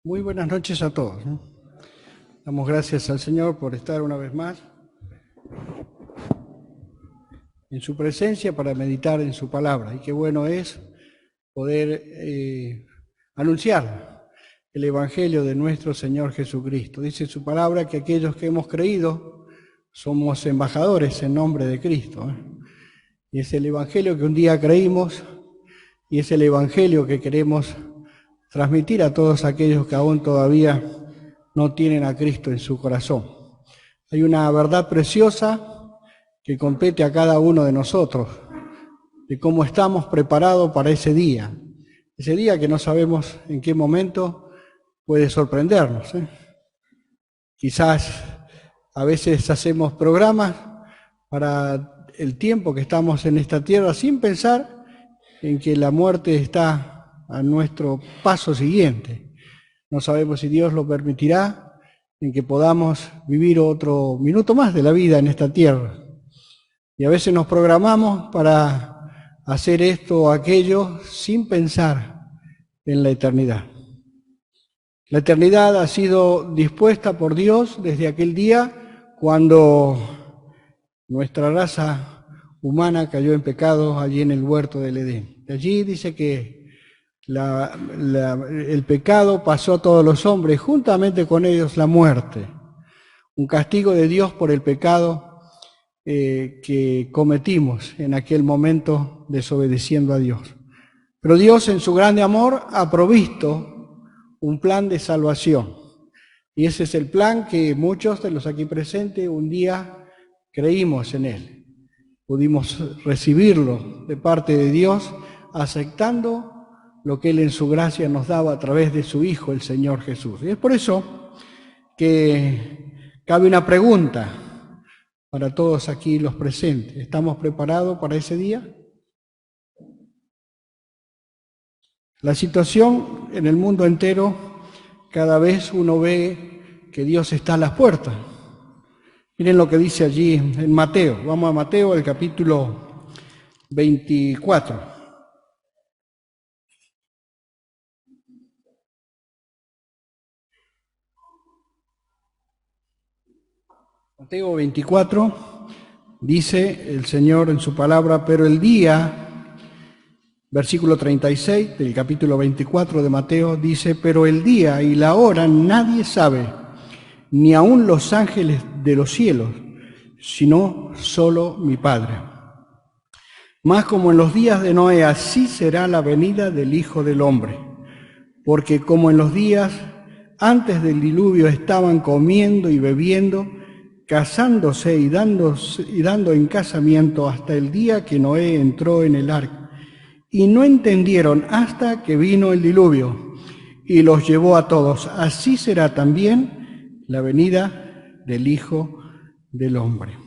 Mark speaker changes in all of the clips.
Speaker 1: Muy buenas noches a todos. Damos gracias al Señor por estar una vez más en su presencia para meditar en su palabra. Y qué bueno es poder anunciar el Evangelio de nuestro Señor Jesucristo. Dice su palabra que aquellos que hemos creído somos embajadores en nombre de Cristo. Y es el Evangelio que un día creímos y es el Evangelio que queremos transmitir a todos aquellos que aún todavía no tienen a Cristo en su corazón. Hay una verdad preciosa que compete a cada uno de nosotros, de cómo estamos preparados para ese día que no sabemos en qué momento puede sorprendernos. Quizás a veces hacemos programas para el tiempo que estamos en esta tierra sin pensar en que la muerte está a nuestro paso siguiente. No sabemos si Dios lo permitirá, en que podamos vivir otro minuto más de la vida en esta tierra. Y a veces nos programamos para hacer esto o aquello sin pensar en la eternidad. La eternidad ha sido dispuesta por Dios desde aquel día cuando nuestra raza humana cayó en pecado allí en el huerto del Edén. De allí dice que el pecado pasó a todos los hombres, juntamente con ellos la muerte, un castigo de Dios por el pecado que cometimos en aquel momento desobedeciendo a Dios. Pero Dios en su grande amor ha provisto un plan de salvación, y ese es el plan que muchos de los aquí presentes un día creímos en él. Pudimos recibirlo de parte de Dios aceptando lo que Él en su gracia nos daba a través de su Hijo, el Señor Jesús. Y es por eso que cabe una pregunta para todos aquí los presentes. ¿Estamos preparados para ese día? La situación en el mundo entero, cada vez uno ve que Dios está a las puertas. Miren lo que dice allí en Mateo. Vamos a Mateo, el capítulo 24. Mateo 24, dice el Señor en su palabra, pero el día, versículo 36 del capítulo 24 de Mateo, dice, pero el día y la hora nadie sabe, ni aun los ángeles de los cielos, sino solo mi Padre. Mas como en los días de Noé, así será la venida del Hijo del Hombre, porque como en los días antes del diluvio estaban comiendo y bebiendo, casándose y dando en casamiento hasta el día que Noé entró en el arca. Y no entendieron hasta que vino el diluvio y los llevó a todos. Así será también la venida del Hijo del Hombre.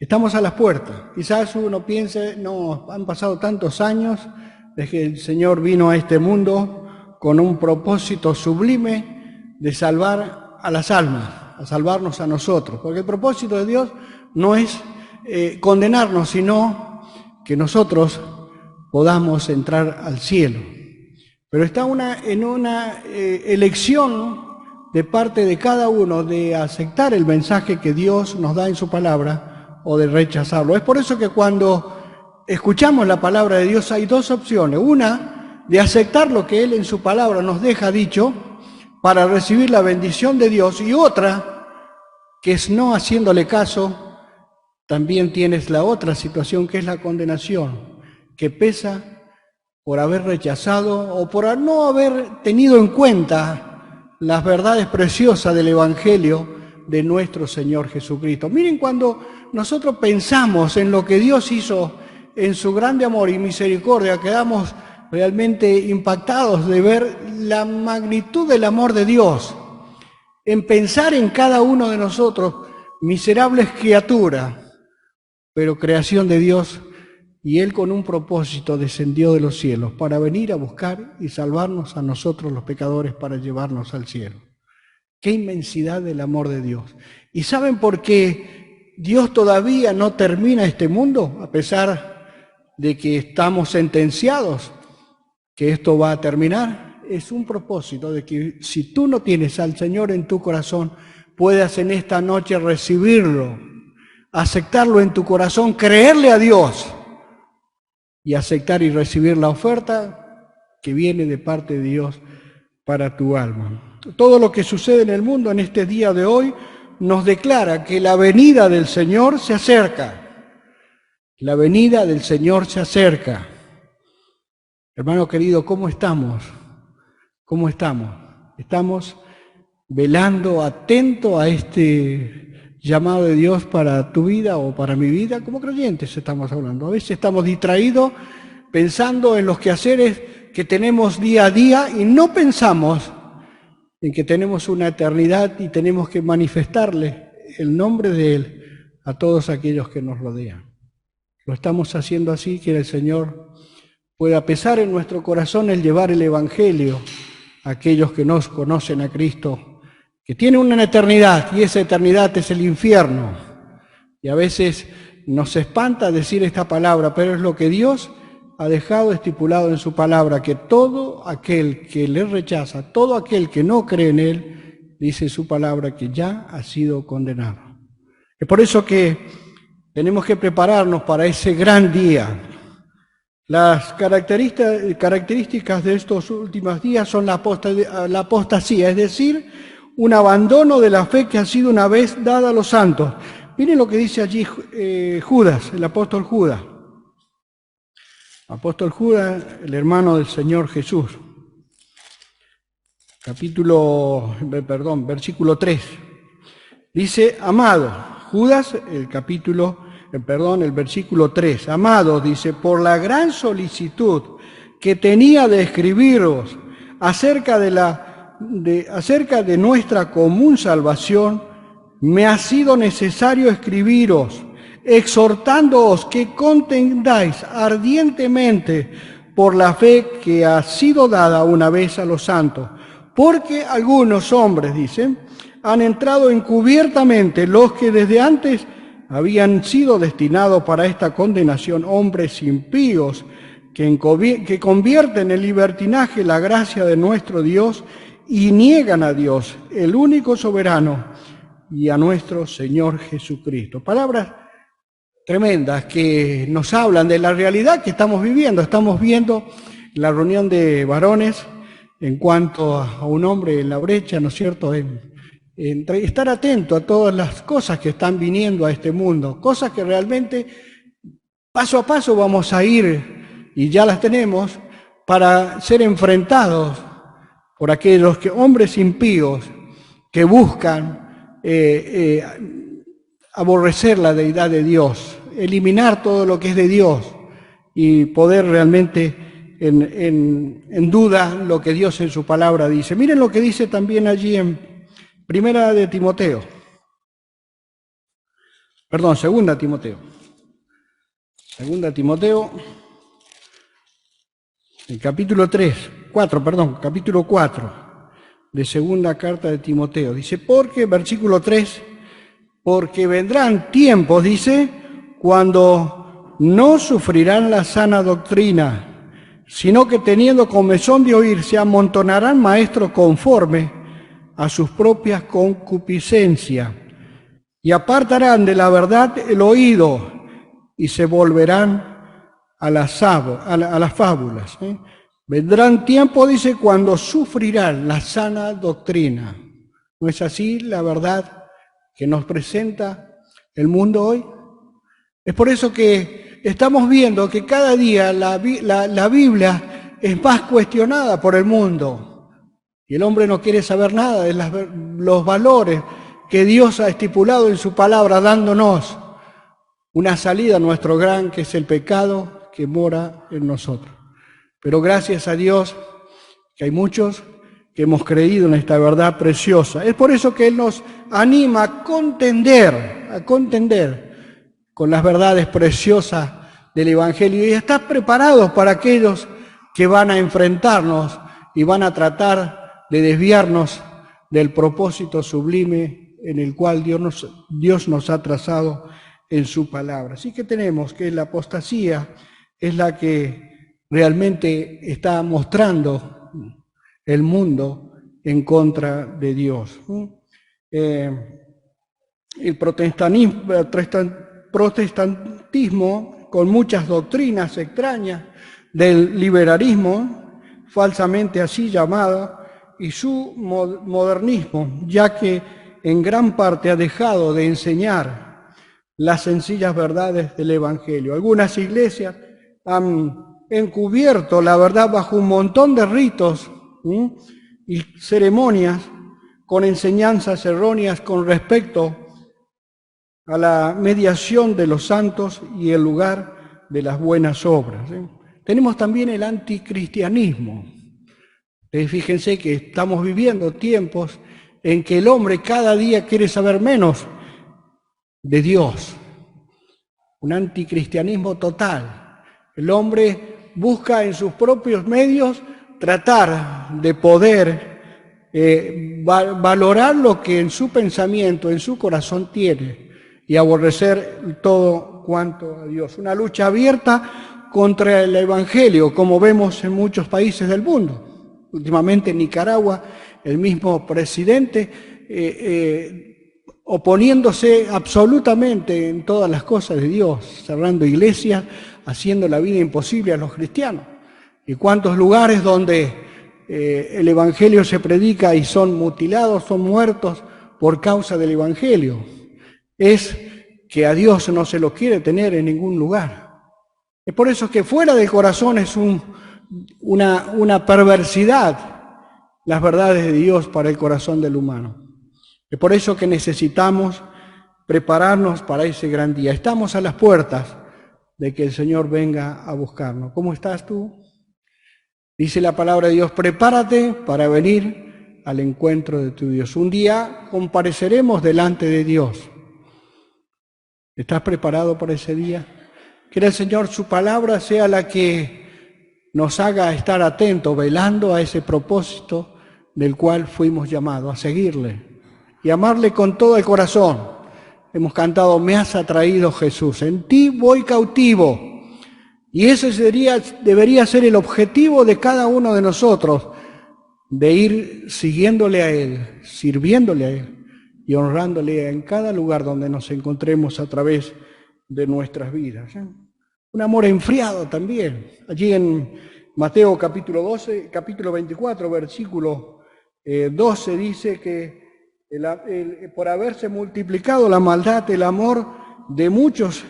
Speaker 1: Estamos a las puertas. Quizás uno piense, no, han pasado tantos años desde que el Señor vino a este mundo con un propósito sublime de salvar a las almas, a salvarnos a nosotros, porque el propósito de Dios no es condenarnos, sino que nosotros podamos entrar al cielo. Pero está en una elección de parte de cada uno de aceptar el mensaje que Dios nos da en su palabra o de rechazarlo. Es por eso que cuando escuchamos la palabra de Dios hay dos opciones. Una, de aceptar lo que Él en su palabra nos deja dicho, para recibir la bendición de Dios, y otra, que es no haciéndole caso. También tienes la otra situación, que es la condenación, que pesa por haber rechazado o por no haber tenido en cuenta las verdades preciosas del Evangelio de nuestro Señor Jesucristo. Miren, cuando nosotros pensamos en lo que Dios hizo en su grande amor y misericordia, quedamos realmente impactados de ver la magnitud del amor de Dios, en pensar en cada uno de nosotros, miserables criaturas, pero creación de Dios, y Él con un propósito descendió de los cielos para venir a buscar y salvarnos a nosotros los pecadores, para llevarnos al cielo. ¡Qué inmensidad del amor de Dios! ¿Y saben por qué Dios todavía no termina este mundo, a pesar de que estamos sentenciados que esto va a terminar? es un propósito de que si tú no tienes al Señor en tu corazón, puedas en esta noche recibirlo, aceptarlo en tu corazón, creerle a Dios y aceptar y recibir la oferta que viene de parte de Dios para tu alma. Todo lo que sucede en el mundo en este día de hoy nos declara que la venida del Señor se acerca. La venida del Señor se acerca. Hermano querido, ¿cómo estamos? ¿Cómo estamos? ¿Estamos velando, atento a este llamado de Dios para tu vida o para mi vida? Como creyentes estamos hablando. A veces estamos distraídos pensando en los quehaceres que tenemos día a día y no pensamos en que tenemos una eternidad y tenemos que manifestarle el nombre de Él a todos aquellos que nos rodean. Lo estamos haciendo así, que el Señor pueda pesar en nuestro corazón el llevar el Evangelio a aquellos que nos conocen a Cristo, que tiene una eternidad, y esa eternidad es el infierno. Y a veces nos espanta decir esta palabra, pero es lo que Dios ha dejado estipulado en su palabra, que todo aquel que le rechaza, todo aquel que no cree en Él, dice su palabra que ya ha sido condenado. Es por eso que tenemos que prepararnos para ese gran día. Las características de estos últimos días son la apostasía, es decir, un abandono de la fe que ha sido una vez dada a los santos. Miren lo que dice allí Judas, el apóstol Judas. Apóstol Judas, el hermano del Señor Jesús. Versículo 3. Dice, amado, Judas, el versículo 3. Amado, dice, por la gran solicitud que tenía de escribiros acerca de nuestra común salvación, me ha sido necesario escribiros, exhortándoos que contendáis ardientemente por la fe que ha sido dada una vez a los santos, porque algunos hombres, dicen, han entrado encubiertamente, los que desde antes habían sido destinados para esta condenación, hombres impíos que convierten en libertinaje la gracia de nuestro Dios y niegan a Dios, el único soberano, y a nuestro Señor Jesucristo. Palabras tremendas que nos hablan de la realidad que estamos viviendo. Estamos viendo la reunión de varones en cuanto a un hombre en la brecha, ¿no es cierto?, estar atento a todas las cosas que están viniendo a este mundo, cosas que realmente paso a paso vamos a ir, y ya las tenemos, para ser enfrentados por aquellos hombres impíos que buscan aborrecer la deidad de Dios, eliminar todo lo que es de Dios y poder realmente en duda lo que Dios en su palabra dice. Miren lo que dice también allí en Segunda Timoteo. Segunda Timoteo, el capítulo 4 de segunda carta de Timoteo. Dice, versículo 3, porque vendrán tiempos, dice, cuando no sufrirán la sana doctrina, sino que teniendo comezón de oír, se amontonarán maestros conforme a sus propias concupiscencias, y apartarán de la verdad el oído, y se volverán a las fábulas. Vendrán tiempos, dice, cuando sufrirán la sana doctrina. ¿No es así la verdad que nos presenta el mundo hoy? Es por eso que estamos viendo que cada día la Biblia es más cuestionada por el mundo. Y el hombre no quiere saber nada de los valores que Dios ha estipulado en su palabra, dándonos una salida a nuestro gran, que es el pecado que mora en nosotros. Pero gracias a Dios que hay muchos que hemos creído en esta verdad preciosa. Es por eso que Él nos anima a contender con las verdades preciosas del Evangelio y estar preparados para aquellos que van a enfrentarnos y van a tratar de desviarnos del propósito sublime en el cual Dios nos ha trazado en su palabra. Así que tenemos que la apostasía es la que realmente está mostrando el mundo en contra de Dios. El protestantismo, con muchas doctrinas extrañas del liberalismo, falsamente así llamado, y su modernismo, ya que en gran parte ha dejado de enseñar las sencillas verdades del Evangelio. Algunas iglesias han encubierto la verdad bajo un montón de ritos y ceremonias con enseñanzas erróneas con respecto a la mediación de los santos y el lugar de las buenas obras. Tenemos también el anticristianismo. Fíjense que estamos viviendo tiempos en que el hombre cada día quiere saber menos de Dios. Un anticristianismo total. El hombre busca en sus propios medios tratar de poder valorar lo que en su pensamiento, en su corazón tiene y aborrecer todo cuanto a Dios. Una lucha abierta contra el Evangelio, como vemos en muchos países del mundo. Últimamente en Nicaragua, el mismo presidente oponiéndose absolutamente en todas las cosas de Dios, cerrando iglesias, haciendo la vida imposible a los cristianos. Y cuántos lugares donde el Evangelio se predica y son mutilados, son muertos por causa del Evangelio. Es que a Dios no se lo quiere tener en ningún lugar. Es por eso que fuera del corazón es una perversidad las verdades de Dios para el corazón del humano. Es por eso que necesitamos prepararnos para ese gran día. Estamos a las puertas de que el Señor venga a buscarnos. ¿Cómo estás tú? Dice la palabra de Dios, prepárate para venir al encuentro de tu Dios. Un día compareceremos delante de Dios. ¿Estás preparado para ese día? Que el Señor, su palabra, sea la que nos haga estar atentos, velando a ese propósito del cual fuimos llamados, a seguirle y amarle con todo el corazón. Hemos cantado, me has atraído Jesús, en ti voy cautivo. Y ese debería ser el objetivo de cada uno de nosotros, de ir siguiéndole a Él, sirviéndole a Él y honrándole en cada lugar donde nos encontremos a través de nuestras vidas. Un amor enfriado también. Allí en Mateo capítulo 24, versículo 12 dice que por haberse multiplicado la maldad, el amor de muchos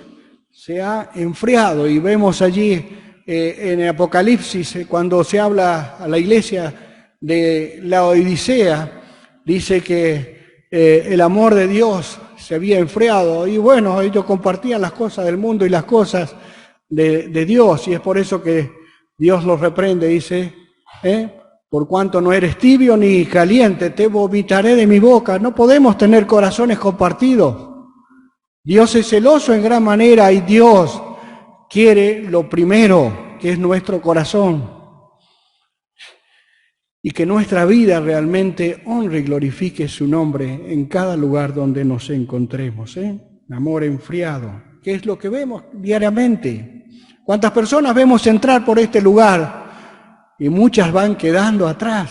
Speaker 1: se ha enfriado. Y vemos allí en el Apocalipsis, cuando se habla a la iglesia de la Odisea, dice que el amor de Dios se había enfriado. Y bueno, ellos compartían las cosas del mundo y las cosas de Dios. Y es por eso que Dios los reprende, dice, por cuanto no eres tibio ni caliente, te vomitaré de mi boca. No podemos tener corazones compartidos. Dios es celoso en gran manera y Dios quiere lo primero, que es nuestro corazón. Y que nuestra vida realmente honre y glorifique su nombre en cada lugar donde nos encontremos. Amor enfriado, que es lo que vemos diariamente. ¿Cuántas personas vemos entrar por este lugar? Y muchas van quedando atrás,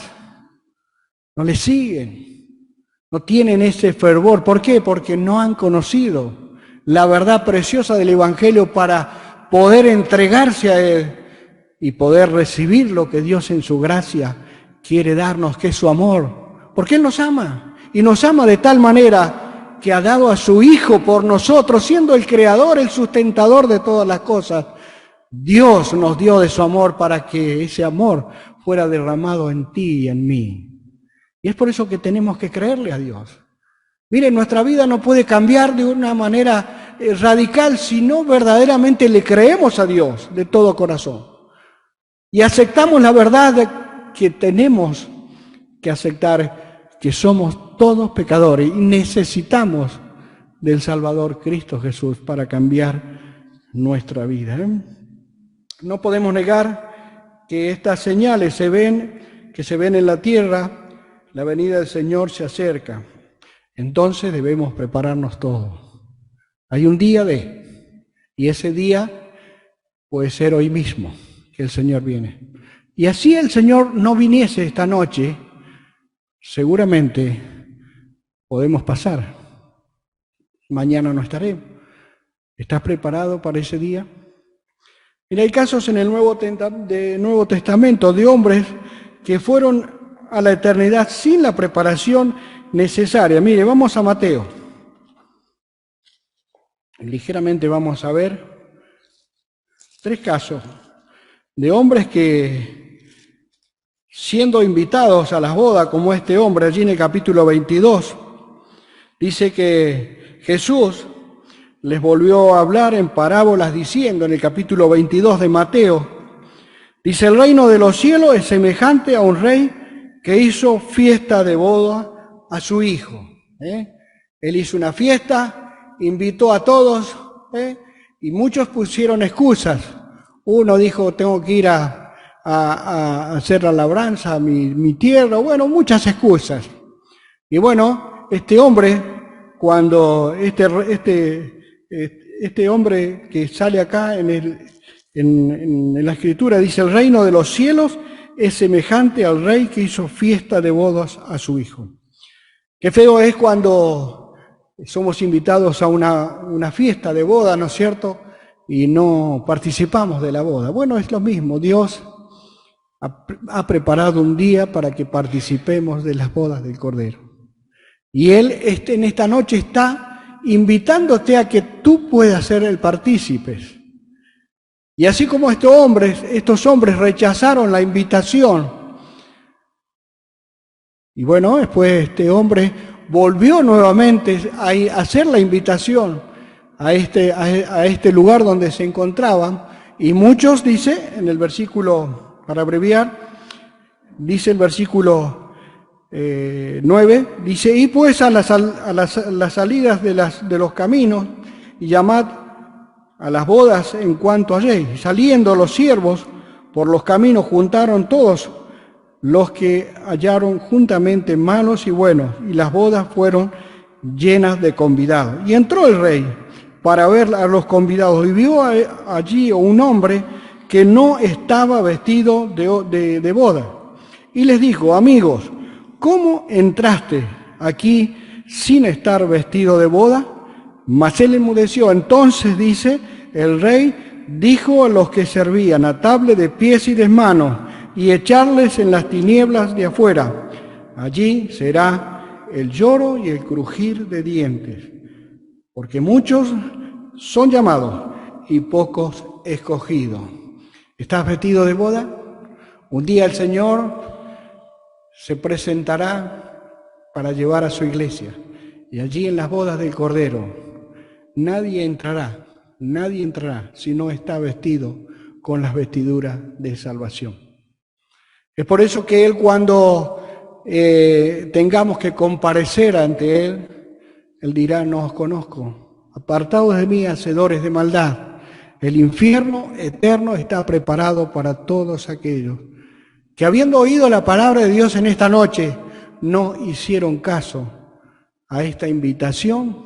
Speaker 1: no le siguen, no tienen ese fervor. ¿Por qué? Porque no han conocido la verdad preciosa del Evangelio para poder entregarse a Él y poder recibir lo que Dios en su gracia quiere darnos, que es su amor. Porque Él nos ama, y nos ama de tal manera que ha dado a su Hijo por nosotros, siendo el Creador, el sustentador de todas las cosas. Dios nos dio de su amor para que ese amor fuera derramado en ti y en mí. Y es por eso que tenemos que creerle a Dios. Miren, nuestra vida no puede cambiar de una manera radical si no verdaderamente le creemos a Dios de todo corazón. Y aceptamos la verdad de que tenemos que aceptar que somos todos pecadores y necesitamos del Salvador Cristo Jesús para cambiar nuestra vida. No podemos negar que estas señales se ven en la tierra. La venida del Señor se acerca. Entonces debemos prepararnos todos. Hay un día y ese día puede ser hoy mismo que el Señor viene. Y así el Señor no viniese esta noche, seguramente podemos pasar. Mañana no estaré. ¿Estás preparado para ese día? Mira, hay casos en el Nuevo Testamento de hombres que fueron a la eternidad sin la preparación necesaria. Mire, vamos a Mateo. Ligeramente vamos a ver 3 casos de hombres que, siendo invitados a las bodas, como este hombre allí en el capítulo 22, dice que Jesús les volvió a hablar en parábolas diciendo en el capítulo 22 de Mateo, dice: el reino de los cielos es semejante a un rey que hizo fiesta de boda a su hijo. Él hizo una fiesta, invitó a todos, y muchos pusieron excusas. Uno dijo: tengo que ir a hacer la labranza a mi tierra. Bueno, muchas excusas. Y bueno, este hombre, cuando este hombre que sale acá en la Escritura, dice: el reino de los cielos es semejante al rey que hizo fiesta de bodas a su hijo. Qué feo es cuando somos invitados a una fiesta de boda, ¿no es cierto?, y no participamos de la boda. Bueno, es lo mismo. Dios ha preparado un día para que participemos de las bodas del Cordero. Y Él en esta noche está invitándote a que tú puedas ser el partícipe. Y así como estos hombres rechazaron la invitación, y bueno, después este hombre volvió nuevamente a hacer la invitación a este lugar donde se encontraban, y muchos, dice en el versículo, para abreviar, dice el versículo 9, dice: y pues a las salidas de los caminos, y llamad a las bodas en cuanto halléis. Saliendo los siervos por los caminos, juntaron todos los que hallaron juntamente, malos y buenos, y las bodas fueron llenas de convidados. Y entró el rey para ver a los convidados, y vio allí un hombre que no estaba vestido de boda. Y les dijo: amigos, ¿cómo entraste aquí sin estar vestido de boda? Mas él enmudeció. Entonces, dice, el rey dijo a los que servían: atadle de pies y de manos y echarles en las tinieblas de afuera. Allí será el lloro y el crujir de dientes, porque muchos son llamados y pocos escogidos. ¿Estás vestido de boda? Un día el Señor se presentará para llevar a su iglesia, y allí en las bodas del Cordero nadie entrará si no está vestido con las vestiduras de salvación. Es por eso que Él, cuando tengamos que comparecer ante Él dirá: no os conozco, apartados de mí, hacedores de maldad. El infierno eterno está preparado para todos aquellos que, habiendo oído la palabra de Dios en esta noche, no hicieron caso a esta invitación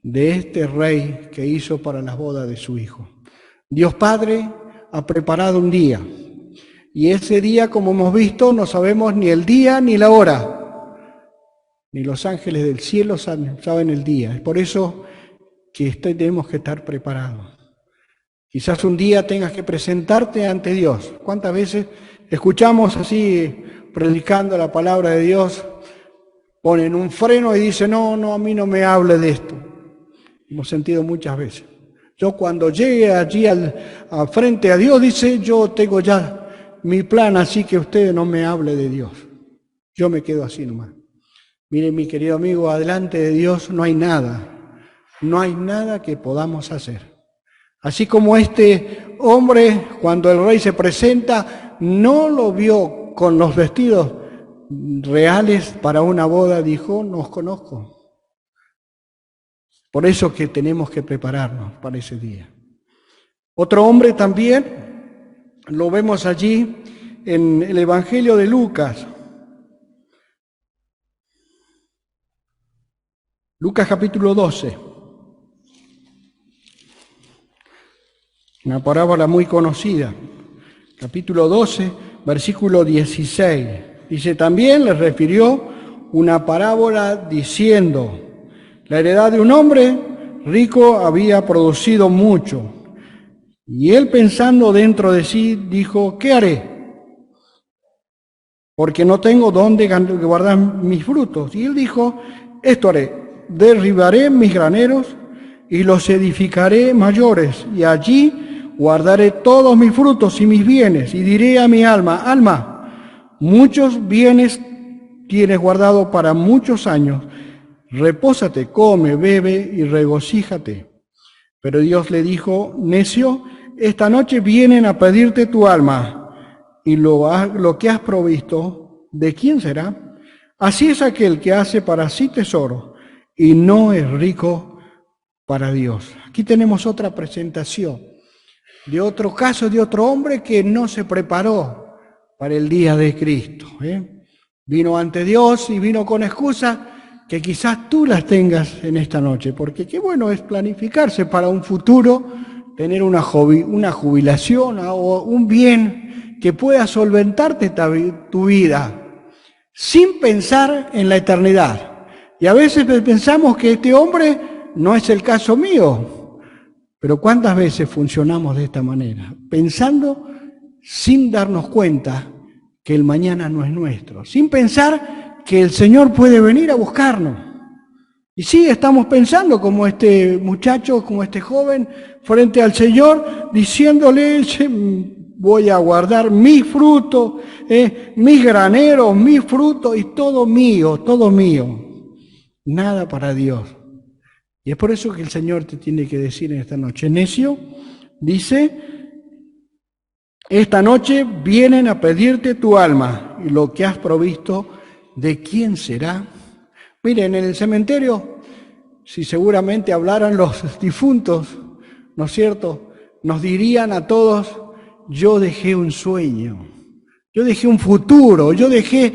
Speaker 1: de este rey que hizo para las bodas de su hijo. Dios Padre ha preparado un día, y ese día, como hemos visto, no sabemos ni el día ni la hora, ni los ángeles del cielo saben el día. Es por eso que tenemos que estar preparados. Quizás un día tengas que presentarte ante Dios. ¿Cuántas veces escuchamos así, predicando la palabra de Dios, ponen un freno y dicen: no, a mí no me hable de esto? Hemos sentido muchas veces. Yo, cuando llegue allí al frente a Dios, dice: yo tengo ya mi plan, así que usted no me hable de Dios. Yo me quedo así nomás. Mire, mi querido amigo, adelante de Dios no hay nada que podamos hacer. Así como este hombre, cuando el rey se presenta, no lo vio con los vestidos reales para una boda, dijo: no os conozco. Por eso que tenemos que prepararnos para ese día. Otro hombre también lo vemos allí en el Evangelio de Lucas. Lucas capítulo 12. Una parábola muy conocida. Capítulo 12, versículo 16. Dice, también les refirió una parábola diciendo, la heredad de un hombre rico había producido mucho. Y él, pensando dentro de sí, dijo, ¿qué haré? Porque no tengo dónde guardar mis frutos. Y él dijo, esto haré, derribaré mis graneros y los edificaré mayores, y allí guardaré todos mis frutos y mis bienes, y diré a mi alma, alma, muchos bienes tienes guardado para muchos años, repósate, come, bebe y regocíjate. Pero Dios le dijo, necio, esta noche vienen a pedirte tu alma, y lo que has provisto, ¿de quién será? Así es aquel que hace para sí tesoro, y no es rico para Dios. Aquí tenemos otra presentación de otro caso de otro hombre que no se preparó para el día de Cristo. Vino ante Dios y vino con excusas que quizás tú las tengas en esta noche, porque qué bueno es planificarse para un futuro, tener una jubilación o un bien que pueda solventarte tu vida, sin pensar en la eternidad. Y a veces pensamos que este hombre no es el caso mío, pero ¿cuántas veces funcionamos de esta manera? Pensando sin darnos cuenta que el mañana no es nuestro, sin pensar que el Señor puede venir a buscarnos. Y sí, estamos pensando como este muchacho, como este joven, frente al Señor, diciéndole, voy a guardar mis frutos, mis graneros, mis frutos, y todo mío, nada para Dios. Y es por eso que el Señor te tiene que decir en esta noche, necio, dice, esta noche vienen a pedirte tu alma, y lo que has provisto, ¿de quién será? Miren, en el cementerio, si seguramente hablaran los difuntos, ¿no es cierto?, nos dirían a todos, yo dejé un sueño, yo dejé un futuro, yo dejé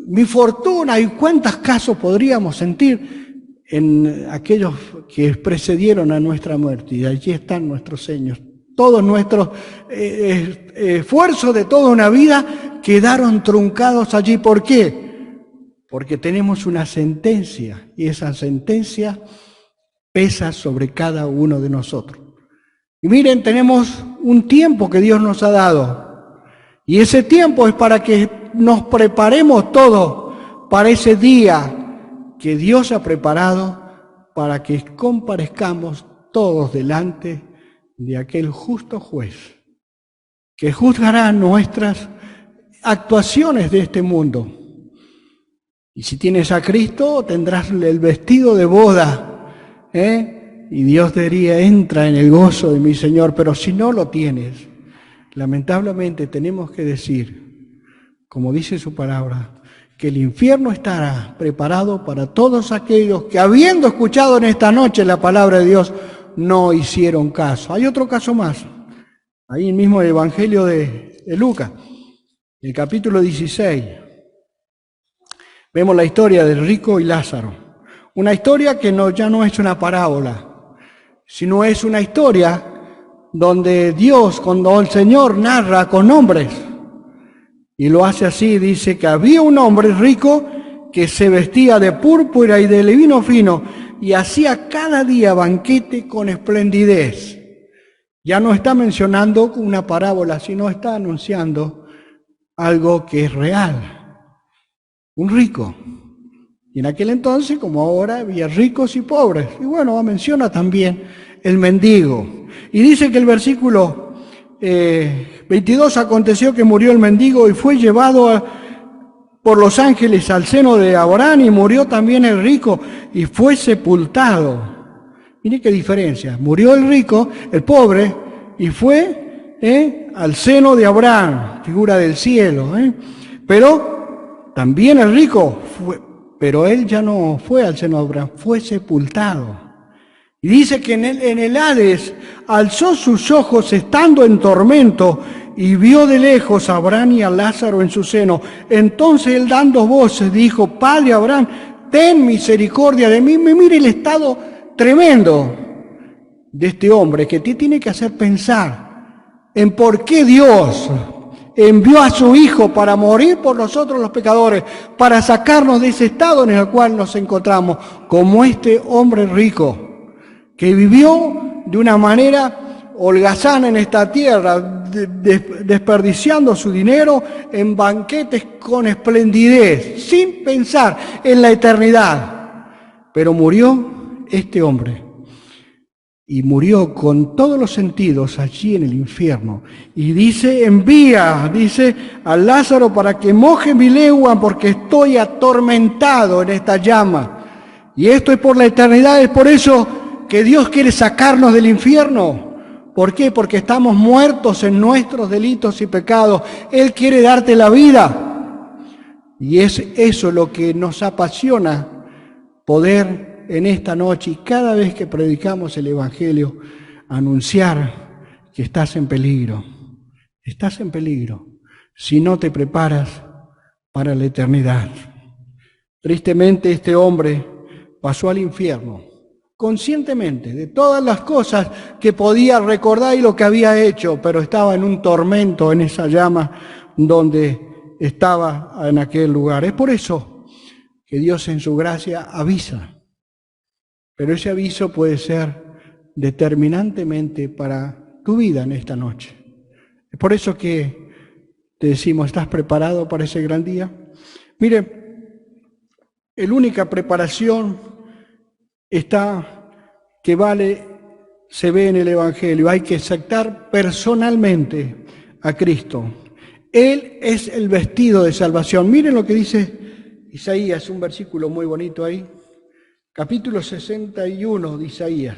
Speaker 1: mi fortuna. ¿Y cuántos casos podríamos sentir en aquellos que precedieron a nuestra muerte? Y allí están nuestros sueños. Todos nuestros esfuerzos de toda una vida quedaron truncados allí. ¿Por qué? Porque tenemos una sentencia, y esa sentencia pesa sobre cada uno de nosotros. Y miren, tenemos un tiempo que Dios nos ha dado, y ese tiempo es para que nos preparemos todos para ese día que Dios ha preparado, para que comparezcamos todos delante de aquel justo juez, que juzgará nuestras actuaciones de este mundo. Y si tienes a Cristo, tendrás el vestido de boda, y Dios te diría, entra en el gozo de mi Señor. Pero si no lo tienes, lamentablemente tenemos que decir, como dice su palabra, que el infierno estará preparado para todos aquellos que, habiendo escuchado en esta noche la palabra de Dios, no hicieron caso. Hay otro caso más, ahí mismo el Evangelio de Lucas, el capítulo 16. Vemos la historia del rico y Lázaro. Una historia que ya no es una parábola, sino es una historia donde Dios, cuando el Señor narra con nombres, y lo hace así, dice que había un hombre rico que se vestía de púrpura y de lino fino y hacía cada día banquete con esplendidez. Ya no está mencionando una parábola, sino está anunciando algo que es real. Un rico. Y en aquel entonces, como ahora, había ricos y pobres. Y bueno, menciona también el mendigo. Y dice que el versículo 22, aconteció que murió el mendigo y fue llevado por los ángeles al seno de Abraham, y murió también el rico y fue sepultado. Mire qué diferencia. Murió el rico, el pobre, y fue al seno de Abraham, figura del cielo. Pero también el rico fue, pero él ya no fue al seno de Abraham, fue sepultado. Y dice que en el Hades alzó sus ojos estando en tormento y vio de lejos a Abraham y a Lázaro en su seno. Entonces él, dando voces, dijo, Padre Abraham, ten misericordia de mí. Mire el estado tremendo de este hombre, que te tiene que hacer pensar en por qué Dios envió a su Hijo para morir por nosotros los pecadores, para sacarnos de ese estado en el cual nos encontramos, como este hombre rico, que vivió de una manera holgazana en esta tierra, desperdiciando su dinero en banquetes con esplendidez, sin pensar en la eternidad. Pero murió este hombre, y murió con todos los sentidos allí en el infierno. Y dice, envía a Lázaro para que moje mi lengua, porque estoy atormentado en esta llama. Y esto es por la eternidad, es por eso que Dios quiere sacarnos del infierno. ¿Por qué? Porque estamos muertos en nuestros delitos y pecados. Él quiere darte la vida. Y es eso lo que nos apasiona, poder en esta noche y cada vez que predicamos el Evangelio, anunciar que estás en peligro. Estás en peligro si no te preparas para la eternidad. Tristemente, este hombre pasó al infierno, conscientemente, de todas las cosas que podía recordar y lo que había hecho, pero estaba en un tormento, en esa llama donde estaba en aquel lugar. Es por eso que Dios en su gracia avisa. Pero ese aviso puede ser determinantemente para tu vida en esta noche. Es por eso que te decimos, ¿estás preparado para ese gran día? Mire, la única preparación que vale, se ve en el Evangelio. Hay que aceptar personalmente a Cristo. Él es el vestido de salvación. Miren lo que dice Isaías, un versículo muy bonito ahí. Capítulo 61 de Isaías.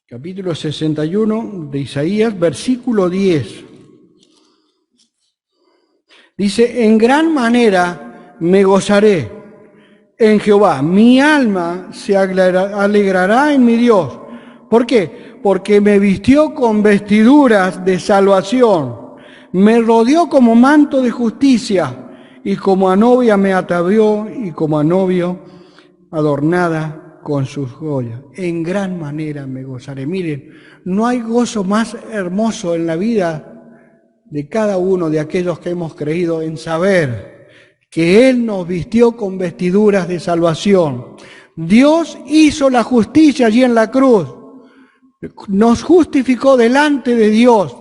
Speaker 1: Capítulo 61 de Isaías, versículo 10. Dice, en gran manera me gozaré en Jehová. Mi alma se alegrará en mi Dios. ¿Por qué? Porque me vistió con vestiduras de salvación. Me rodeó como manto de justicia, y como a novia me atavió, y como a novio adornada con sus joyas. En gran manera me gozaré. Miren, no hay gozo más hermoso en la vida de cada uno de aquellos que hemos creído en saber que Él nos vistió con vestiduras de salvación. Dios hizo la justicia allí en la cruz. Nos justificó delante de Dios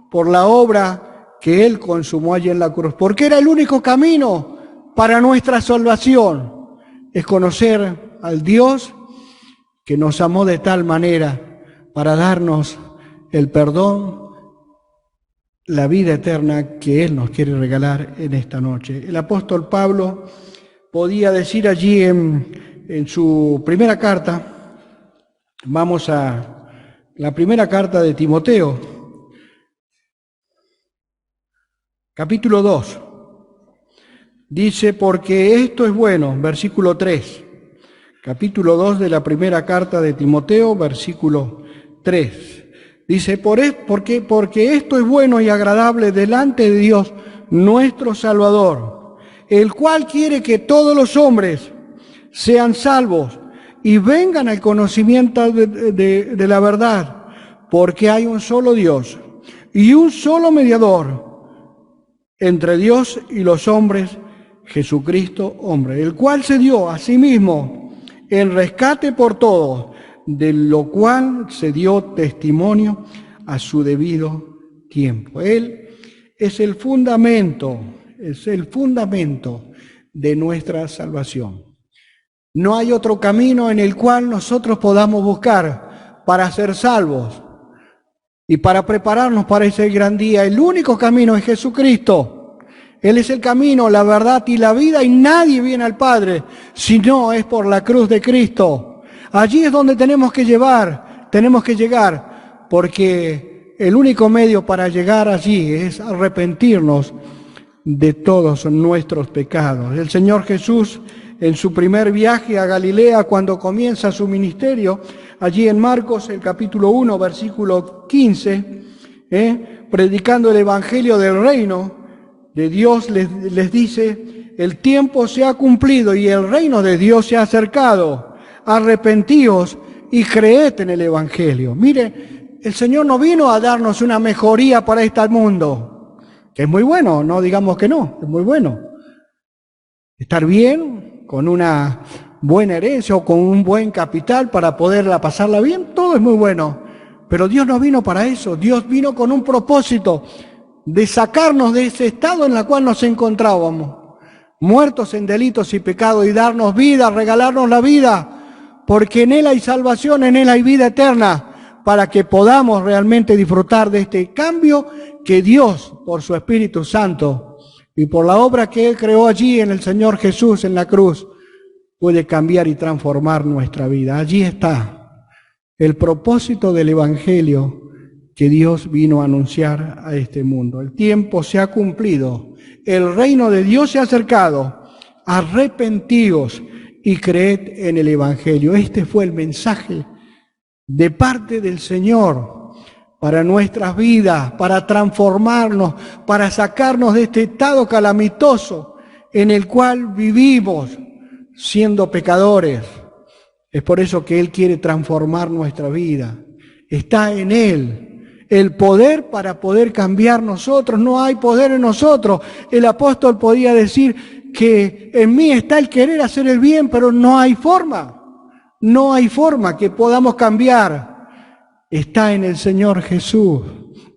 Speaker 1: por la obra que Él consumó allí en la cruz, porque era el único camino para nuestra salvación, es conocer al Dios que nos amó de tal manera para darnos el perdón, la vida eterna que Él nos quiere regalar en esta noche. El apóstol Pablo podía decir allí en su primera carta, vamos a la primera carta de Timoteo, capítulo 2, dice, porque esto es bueno, versículo 3, capítulo 2 de la primera carta de Timoteo, versículo 3, dice, porque esto es bueno y agradable delante de Dios, nuestro Salvador, el cual quiere que todos los hombres sean salvos y vengan al conocimiento de la verdad, porque hay un solo Dios y un solo mediador entre Dios y los hombres, Jesucristo hombre, el cual se dio a sí mismo el rescate por todos, de lo cual se dio testimonio a su debido tiempo. Él es el fundamento de nuestra salvación. No hay otro camino en el cual nosotros podamos buscar para ser salvos y para prepararnos para ese gran día. El único camino es Jesucristo. Él es el camino, la verdad y la vida, y nadie viene al Padre si no es por la cruz de Cristo. Allí es donde tenemos que llegar, porque el único medio para llegar allí es arrepentirnos de todos nuestros pecados. El Señor Jesús, en su primer viaje a Galilea, cuando comienza su ministerio, allí en Marcos, el capítulo 1, versículo 15, predicando el Evangelio del reino de Dios, les dice, el tiempo se ha cumplido y el reino de Dios se ha acercado. Arrepentíos y creed en el Evangelio. Mire, el Señor no vino a darnos una mejoría para este mundo, que es muy bueno, no digamos que no, es muy bueno. Estar bien, con una buena herencia o con un buen capital para poderla pasarla bien, todo es muy bueno. Pero Dios no vino para eso, Dios vino con un propósito de sacarnos de ese estado en el cual nos encontrábamos, muertos en delitos y pecados, y darnos vida, regalarnos la vida, porque en Él hay salvación, en Él hay vida eterna, para que podamos realmente disfrutar de este cambio que Dios, por su Espíritu Santo y por la obra que Él creó allí en el Señor Jesús en la cruz, puede cambiar y transformar nuestra vida. Allí está el propósito del Evangelio que Dios vino a anunciar a este mundo. El tiempo se ha cumplido, el reino de Dios se ha acercado. Arrepentíos y creed en el Evangelio. Este fue el mensaje de parte del Señor para nuestras vidas, para transformarnos, para sacarnos de este estado calamitoso en el cual vivimos siendo pecadores. Es por eso que Él quiere transformar nuestra vida. Está en Él el poder para poder cambiar nosotros. No hay poder en nosotros. El apóstol podía decir que en mí está el querer hacer el bien, pero no hay forma. No hay forma que podamos cambiar. Está en el Señor Jesús.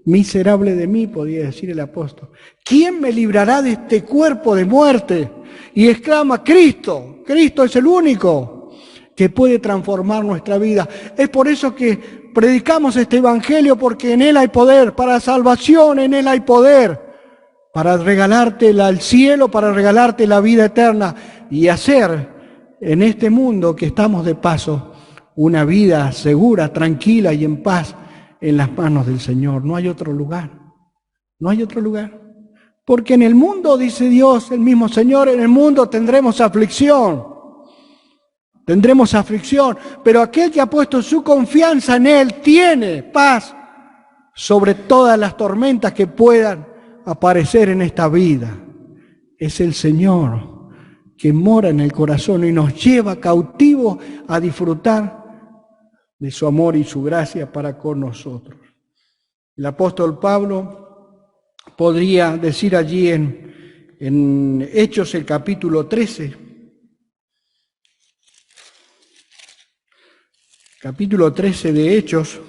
Speaker 1: Miserable de mí, podía decir el apóstol. ¿Quién me librará de este cuerpo de muerte? Y exclama, Cristo. Cristo es el único que puede transformar nuestra vida. Es por eso que predicamos este Evangelio, porque en Él hay poder para salvación, en Él hay poder para regalarte el cielo, para regalarte la vida eterna y hacer en este mundo que estamos de paso una vida segura, tranquila y en paz en las manos del Señor. No hay otro lugar, no hay otro lugar. Porque en el mundo, dice Dios, el mismo Señor, en el mundo tendremos aflicción. Tendremos aflicción, pero aquel que ha puesto su confianza en Él tiene paz sobre todas las tormentas que puedan aparecer en esta vida. Es el Señor que mora en el corazón y nos lleva cautivos a disfrutar de su amor y su gracia para con nosotros. El apóstol Pablo podría decir allí en Hechos el capítulo 13, capítulo 13 de Hechos,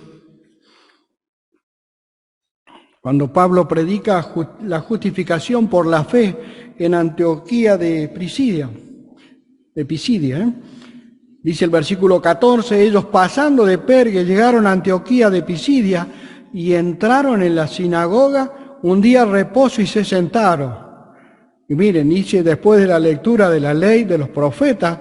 Speaker 1: cuando Pablo predica la justificación por la fe en Antioquía de Pisidia. Dice el versículo 14, ellos pasando de Pergue llegaron a Antioquía de Pisidia y entraron en la sinagoga un día a reposo y se sentaron. Y miren, dice, después de la lectura de la ley de los profetas,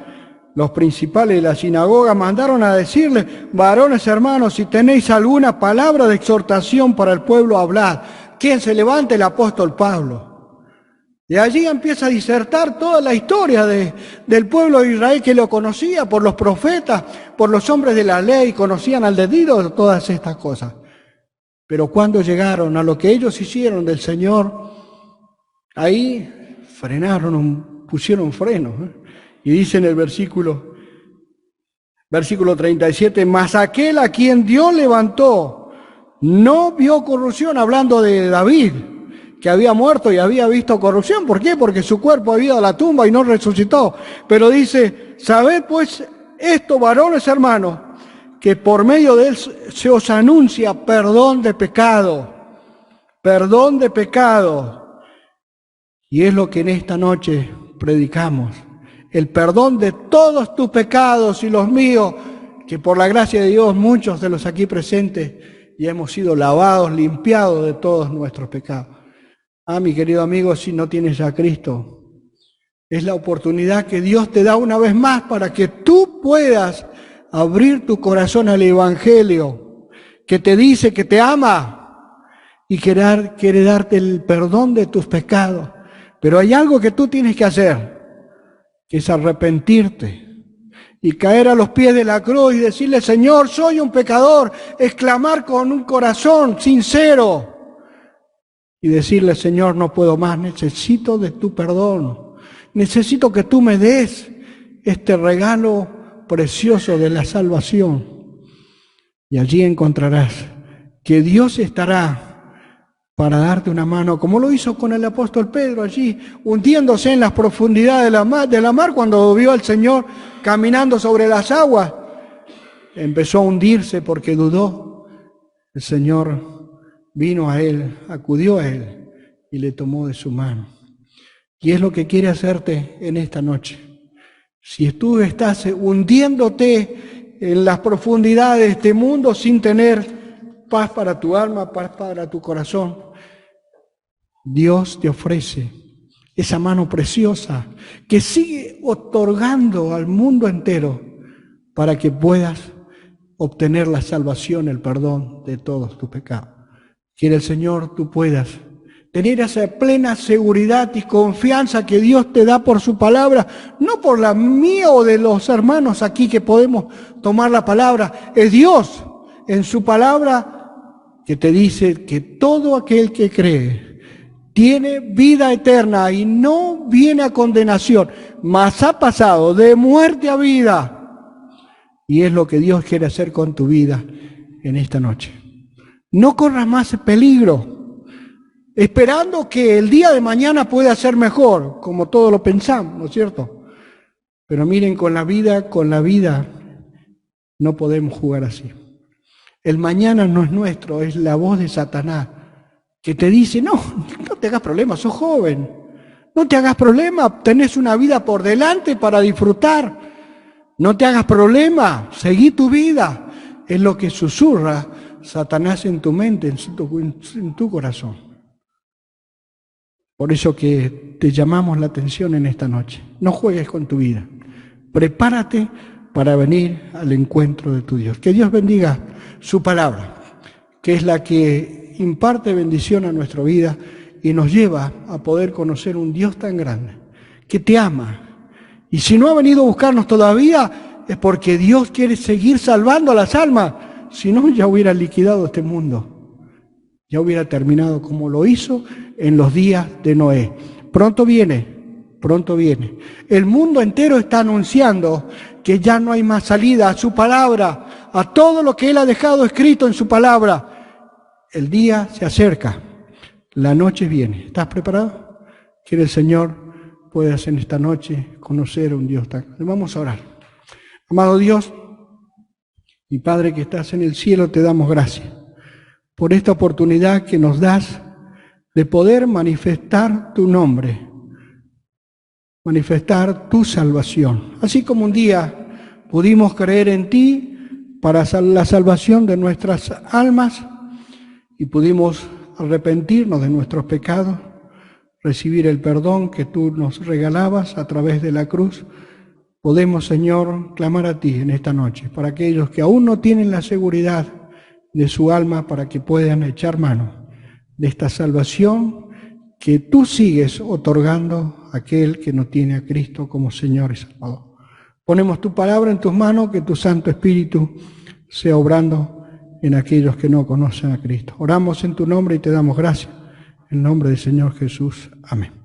Speaker 1: los principales de la sinagoga mandaron a decirle, varones hermanos, si tenéis alguna palabra de exhortación para el pueblo, hablad. ¿Quién se levanta? El apóstol Pablo. Y allí empieza a disertar toda la historia del pueblo de Israel, que lo conocía por los profetas, por los hombres de la ley, conocían al debido todas estas cosas. Pero cuando llegaron a lo que ellos hicieron del Señor, ahí frenaron, pusieron freno. Y dice en el versículo 37, mas aquel a quien Dios levantó no vio corrupción, hablando de David, que había muerto y había visto corrupción. ¿Por qué? Porque su cuerpo había ido a la tumba y no resucitó. Pero dice, sabed pues esto, varones hermanos, que por medio de él se os anuncia perdón de pecado. Perdón de pecado. Y es lo que en esta noche predicamos. El perdón de todos tus pecados y los míos, que por la gracia de Dios muchos de los aquí presentes ya hemos sido lavados, limpiados de todos nuestros pecados. Mi querido amigo, si no tienes a Cristo, es la oportunidad que Dios te da una vez más para que tú puedas abrir tu corazón al Evangelio, que te dice que te ama y quiere darte el perdón de tus pecados. Pero hay algo que tú tienes que hacer, que es arrepentirte y caer a los pies de la cruz y decirle, Señor, soy un pecador, exclamar con un corazón sincero y decirle, Señor, no puedo más, necesito de tu perdón, necesito que tú me des este regalo precioso de la salvación. Y allí encontrarás que Dios estará para darte una mano, como lo hizo con el apóstol Pedro allí, hundiéndose en las profundidades de la mar cuando vio al Señor caminando sobre las aguas. Empezó a hundirse porque dudó. El Señor vino a él, acudió a él y le tomó de su mano. Y es lo que quiere hacerte en esta noche. Si tú estás hundiéndote en las profundidades de este mundo sin tener paz para tu alma, paz para tu corazón, Dios te ofrece esa mano preciosa que sigue otorgando al mundo entero para que puedas obtener la salvación, el perdón de todos tus pecados. Quiere el Señor tú puedas tener esa plena seguridad y confianza que Dios te da por su palabra, no por la mía o de los hermanos aquí que podemos tomar la palabra. Es Dios en su palabra que te dice que todo aquel que cree tiene vida eterna y no viene a condenación, mas ha pasado de muerte a vida. Y es lo que Dios quiere hacer con tu vida en esta noche. No corras más peligro, esperando que el día de mañana pueda ser mejor, como todos lo pensamos, ¿no es cierto? Pero miren, con la vida no podemos jugar así. El mañana no es nuestro, es la voz de Satanás que te dice, no te hagas problema, sos joven, no te hagas problema, tenés una vida por delante para disfrutar, no te hagas problema, seguí tu vida. Es lo que susurra Satanás en tu mente, en tu corazón. Por eso que te llamamos la atención en esta noche. No juegues con tu vida, prepárate para venir al encuentro de tu Dios. Que Dios bendiga su palabra, que es la que imparte bendición a nuestra vida y nos lleva a poder conocer un Dios tan grande, que te ama. Y si no ha venido a buscarnos todavía, es porque Dios quiere seguir salvando a las almas. Si no, ya hubiera liquidado este mundo, ya hubiera terminado como lo hizo en los días de Noé. Pronto viene. El mundo entero está anunciando que ya no hay más salida a su palabra, a todo lo que Él ha dejado escrito en su palabra. El día se acerca, la noche viene. ¿Estás preparado? Quiere el Señor puedas en esta noche conocer a un Dios tan grande. Vamos a orar. Amado Dios, mi Padre que estás en el cielo, te damos gracias por esta oportunidad que nos das de poder manifestar tu nombre, manifestar tu salvación. Así como un día pudimos creer en ti para la salvación de nuestras almas y pudimos arrepentirnos de nuestros pecados, recibir el perdón que tú nos regalabas a través de la cruz, podemos, Señor, clamar a ti en esta noche para aquellos que aún no tienen la seguridad de su alma para que puedan echar mano de esta salvación que tú sigues otorgando a aquel que no tiene a Cristo como Señor y Salvador. Ponemos tu palabra en tus manos, que tu Santo Espíritu sea obrando en aquellos que no conocen a Cristo. Oramos en tu nombre y te damos gracias. En el nombre del Señor Jesús. Amén.